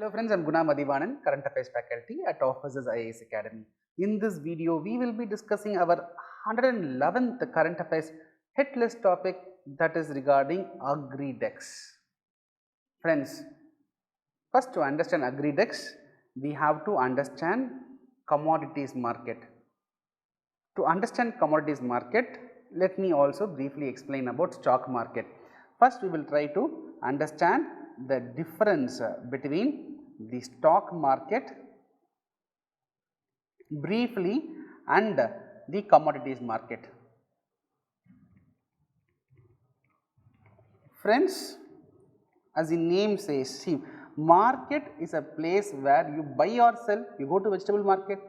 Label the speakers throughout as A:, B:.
A: Hello friends, I am Guna Madhivanan, Current Affairs Faculty at Officers IAS Academy. In this video, we will be discussing our 111th Current Affairs hit list topic, that is regarding AgriDex. Friends, first to understand AgriDex, we have to understand commodities market. To understand commodities market, let me also briefly explain about stock market. First, we will try to understand the difference between the stock market briefly and the commodities market. Friends, as the name says, see, market is a place where you buy or sell. You go to vegetable market,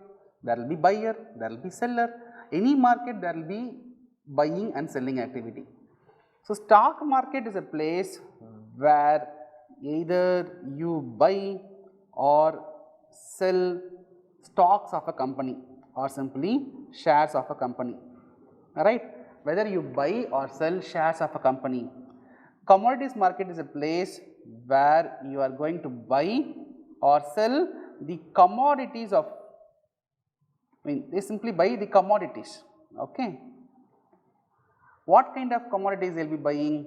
A: there will be buyer, there will be seller. Any market, there will be buying and selling activity. So, stock market is a place where either you buy or sell stocks of a company or simply shares of a company, right? Whether you buy or sell shares of a company. Commodities market is a place where you are going to buy or sell the commodities of, they simply buy the commodities, okay. What kind of commodities they will be buying?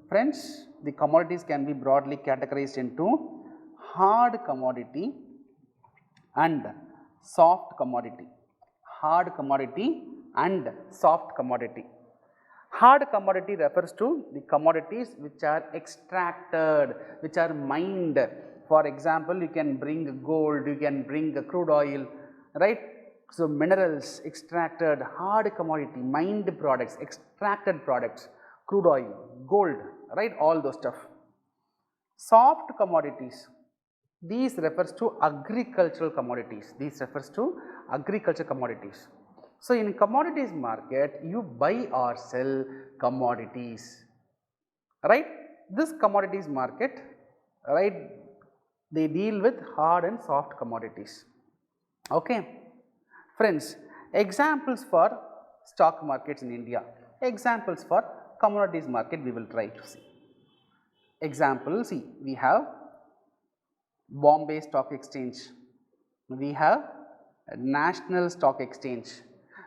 A: Friends, the commodities can be broadly categorized into hard commodity and soft commodity. Hard commodity and soft commodity. Hard commodity refers to the commodities which are extracted, which are mined. For example, you can bring gold, you can bring crude oil, right? So, minerals extracted, hard commodity, mined products, extracted products, crude oil, gold, right, all those stuff. Soft commodities, these refers to agricultural commodities, So, in commodities market, you buy or sell commodities, right. This commodities market, right, they deal with hard and soft commodities, okay. Friends, examples for stock markets in India, examples for commodities market we will try to see. Example, see, we have Bombay Stock Exchange, we have National Stock Exchange,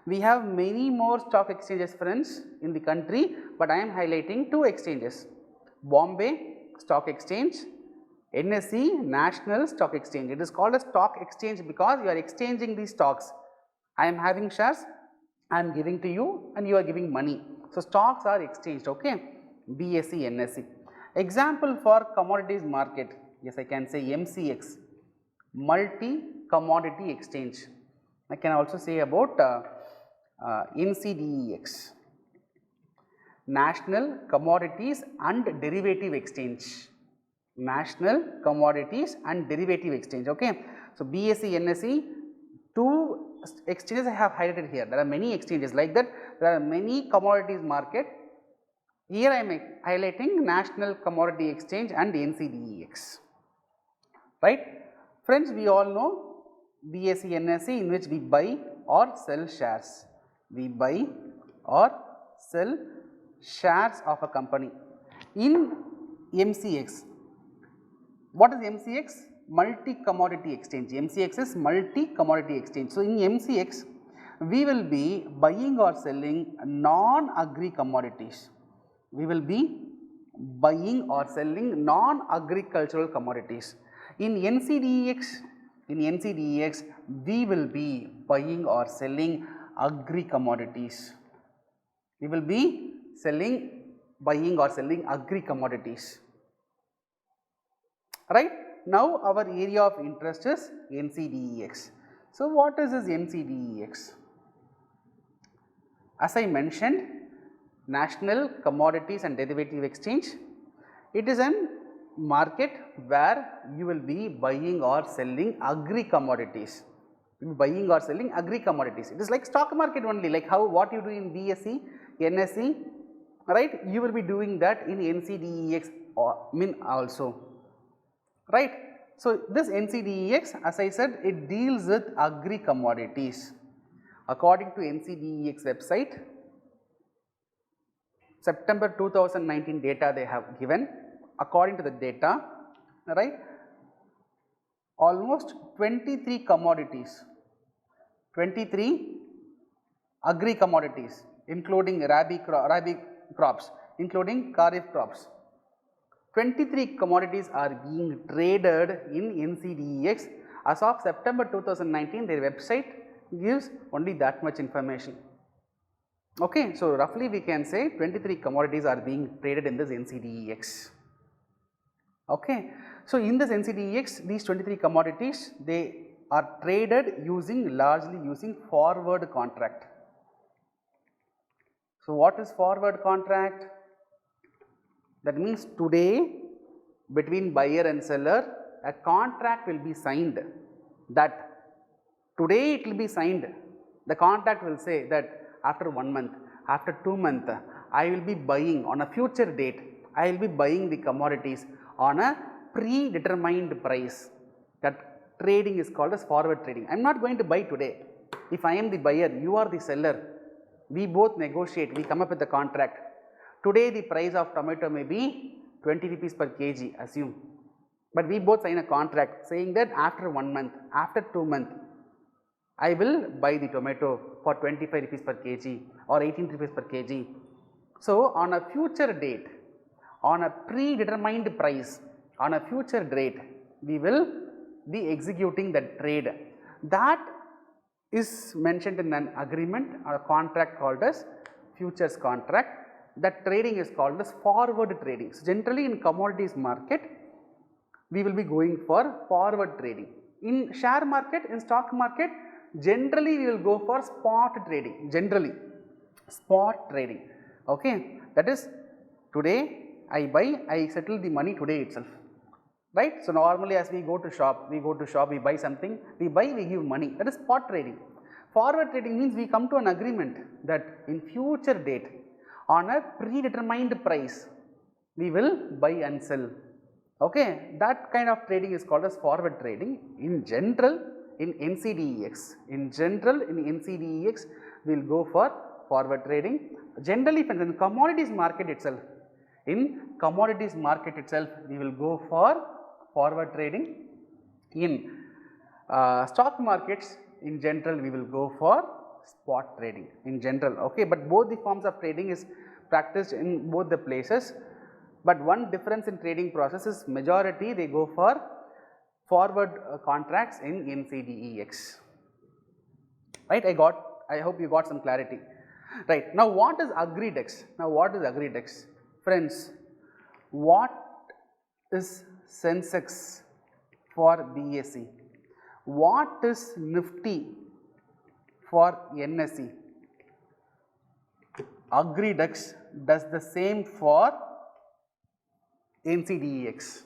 A: we have many more stock exchanges, friends, in the country, but I am highlighting two exchanges, Bombay Stock Exchange, NSE, National Stock Exchange. It is called a stock exchange because you are exchanging these stocks. I am having shares, I am giving to you and you are giving money. So, stocks are exchanged, okay, BSE, NSE. Example for commodities market, yes, I can say MCX, Multi Commodity Exchange. I can also say about NCDEX, National Commodities and Derivative Exchange. National Commodities and Derivative Exchange, okay. So, BSE, NSE, two exchanges I have highlighted here. There are many exchanges like that, there are many commodities market. Here I am highlighting National Commodity Exchange and NCDEX, right. Friends, we all know BSE, NSE, in which we buy or sell shares. We buy or sell shares of a company. In MCX, what is MCX? Multi Commodity Exchange. MCX is Multi Commodity Exchange. So, in MCX, we will be buying or selling non-agri commodities. We will be buying or selling non-agricultural commodities. In NCDEX, we will be buying or selling agri commodities. We will be buying or selling agri commodities, right. Now, our area of interest is NCDEX. So, what is this NCDEX? As I mentioned, National Commodities and Derivative Exchange, it is an market where you will be buying or selling agri commodities. You will be buying or selling agri commodities. It is like stock market only, like how what you do in BSE, NSE, right, you will be doing that in NCDEX or also, right. So, this NCDEX, as I said, it deals with agri commodities. According to NCDEX website, September 2019 data they have given. According to the data, right, almost 23 commodities, 23 agri commodities including rabi crops, including kharif crops. 23 commodities are being traded in NCDEX. As of September 2019, their website gives only that much information. Okay, so roughly we can say 23 commodities are being traded in this NCDEX. Okay, so in this NCDEX, these 23 commodities, they are traded largely using forward contract. So what is forward contract? That means today between buyer and seller, a contract will be signed, that today it will be signed. The contract will say that after 1 month, after 2 months, I will be buying on a future date, I will be buying the commodities on a predetermined price. That trading is called as forward trading. I am not going to buy today. If I am the buyer, you are the seller, we both negotiate, we come up with the contract. Today the price of tomato may be 20 rupees per kg, assume, but we both sign a contract saying that after 1 month, after 2 months, I will buy the tomato for 25 rupees per kg or 18 rupees per kg. So on a future date, on a predetermined price, on a future date, we will be executing that trade. That is mentioned in an agreement or a contract called as futures contract. That trading is called as forward trading. So generally in commodities market, we will be going for forward trading. In share market, in stock market, generally we will go for spot trading, generally spot trading. Okay, that is today I buy, I settle the money today itself, right. So normally as we go to shop, we buy something, we give money, that is spot trading. Forward trading means we come to an agreement that in future date, on a predetermined price, we will buy and sell. Okay, that kind of trading is called as forward trading. In general, in NCDEX, we will go for forward trading. Generally, in commodities market itself, we will go for forward trading. In stock markets, in general, we will go for spot trading in general. Okay, but both the forms of trading is practiced in both the places, but one difference in trading process is majority they go for forward contracts in NCDEX, right. I hope you got some clarity, right. Now what is AgriDex? Friends, what is Sensex for BSE? What is Nifty for NSE? AgriDex does the same for NCDEX.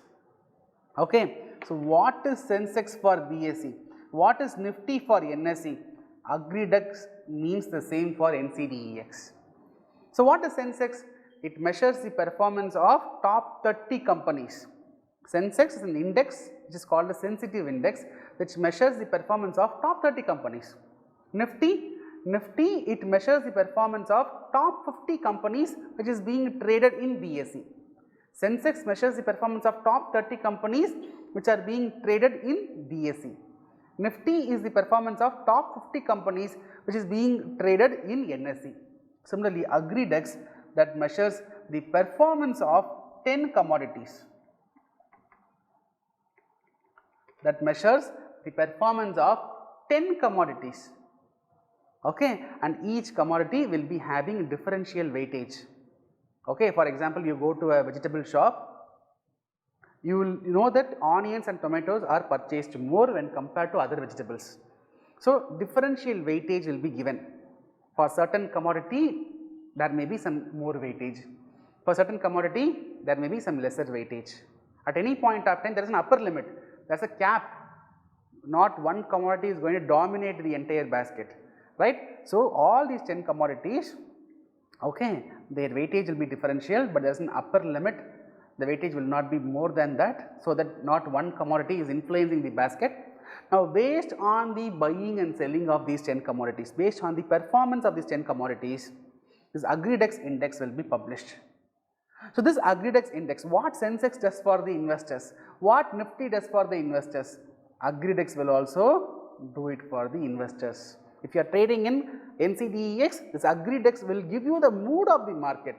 A: Okay. So what is Sensex for BSE? What is Nifty for NSE? AgriDex means the same for NCDEX. So what is Sensex? It measures the performance of top 30 companies. Sensex is an index which is called a sensitive index, which measures the performance of top 30 companies. Nifty, it measures the performance of top 50 companies which is being traded in BSE. Sensex measures the performance of top 30 companies which are being traded in BSE. Nifty is the performance of top 50 companies which is being traded in NSE. Similarly, AgriDex that measures the performance of 10 commodities. Okay, and each commodity will be having differential weightage. Okay, for example, you go to a vegetable shop, you will know that onions and tomatoes are purchased more when compared to other vegetables. So differential weightage will be given. For certain commodity, there may be some more weightage. For certain commodity, there may be some lesser weightage. At any point of time, there is an upper limit, there is a cap. Not one commodity is going to dominate the entire basket, right. So all these 10 commodities, okay, their weightage will be differential, but there is an upper limit, the weightage will not be more than that, so that not one commodity is influencing the basket. Now based on the buying and selling of these 10 commodities, based on the performance of these 10 commodities, this AgriDex index will be published. So this AgriDex index, what Sensex does for the investors, what Nifty does for the investors, AgriDex will also do it for the investors. If you are trading in NCDEX, this AgriDex will give you the mood of the market,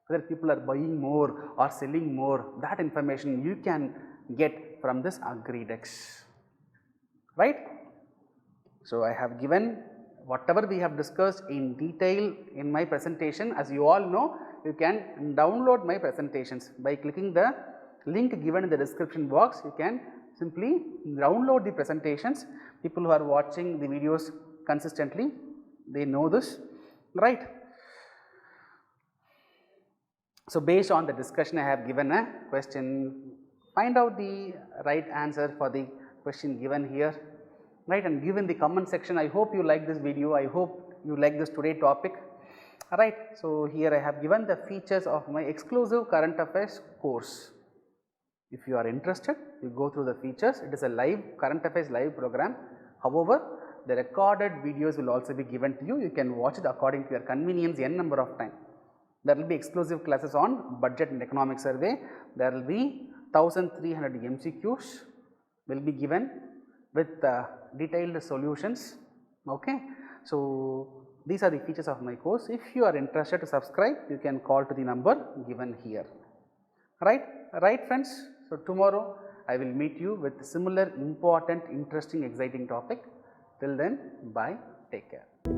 A: whether people are buying more or selling more. That information you can get from this AgriDex, right? So, I have given whatever we have discussed in detail in my presentation. As you all know, you can download my presentations by clicking the link given in the description box. You can simply download the presentations. People who are watching the videos consistently, they know this, right. So, based on the discussion, I have given a question. Find out the right answer for the question given here, right, and give in the comment section. I hope you like this video. I hope you like this today topic, right. So, here I have given the features of my exclusive current affairs course. If you are interested, you go through the features. It is a live current affairs live program. However, the recorded videos will also be given to you. You can watch it according to your convenience n number of time. There will be exclusive classes on budget and economic survey. There will be 1300 MCQs will be given with detailed solutions. Okay. So, these are the features of my course. If you are interested to subscribe, you can call to the number given here, right friends. So, tomorrow I will meet you with similar important, interesting, exciting topic. Till then, bye, take care.